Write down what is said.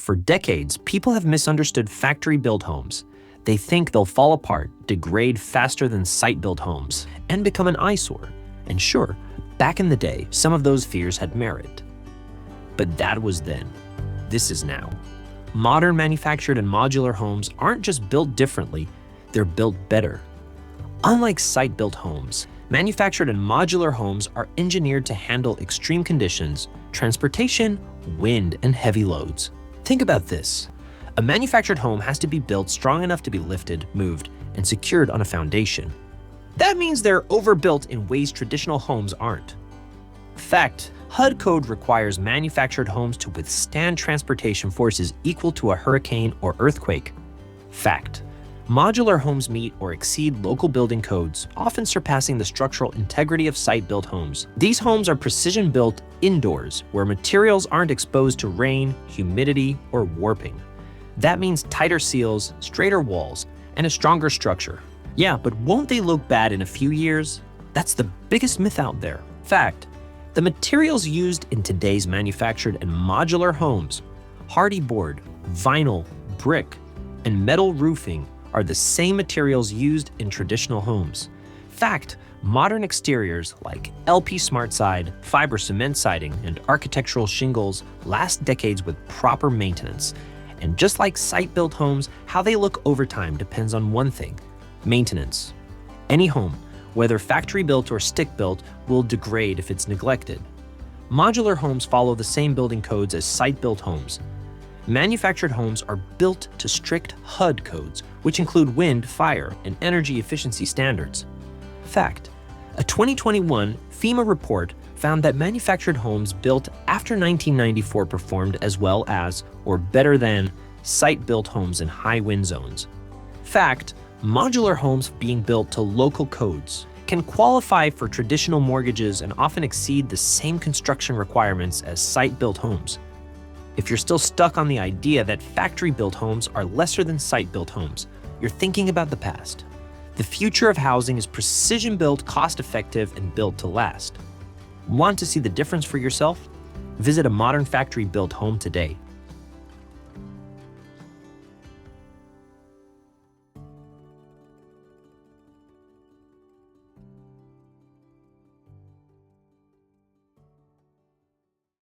For decades, people have misunderstood factory-built homes. They think they'll fall apart, degrade faster than site-built homes, and become an eyesore. And sure, back in the day, some of those fears had merit. But that was then. This is now. Modern manufactured and modular homes aren't just built differently, they're built better. Unlike site-built homes, manufactured and modular homes are engineered to handle extreme conditions, transportation, wind, and heavy loads. Think about this. A manufactured home has to be built strong enough to be lifted, moved, and secured on a foundation. That means they're overbuilt in ways traditional homes aren't. Fact, HUD code requires manufactured homes to withstand transportation forces equal to a hurricane or earthquake. Fact, modular homes meet or exceed local building codes, often surpassing the structural integrity of site-built homes. These homes are precision-built indoors, where materials aren't exposed to rain, humidity, or warping. That means tighter seals, straighter walls, and a stronger structure. Yeah, but won't they look bad in a few years? That's the biggest myth out there. Fact, the materials used in today's manufactured and modular homes, hardy board, vinyl, brick, and metal roofing are the same materials used in traditional homes. Fact, modern exteriors like LP SmartSide, fiber cement siding, and architectural shingles last decades with proper maintenance. And just like site-built homes, how they look over time depends on one thing: maintenance. Any home, whether factory-built or stick-built, will degrade if it's neglected. Modular homes follow the same building codes as site-built homes. Manufactured homes are built to strict HUD codes, which include wind, fire, and energy efficiency standards. Fact, a 2021 FEMA report found that manufactured homes built after 1994 performed as well as, or better than, site-built homes in high wind zones. Fact, modular homes being built to local codes can qualify for traditional mortgages and often exceed the same construction requirements as site-built homes. If you're still stuck on the idea that factory-built homes are lesser than site-built homes, you're thinking about the past. The future of housing is precision-built, cost-effective, and built to last. Want to see the difference for yourself? Visit a modern factory-built home today.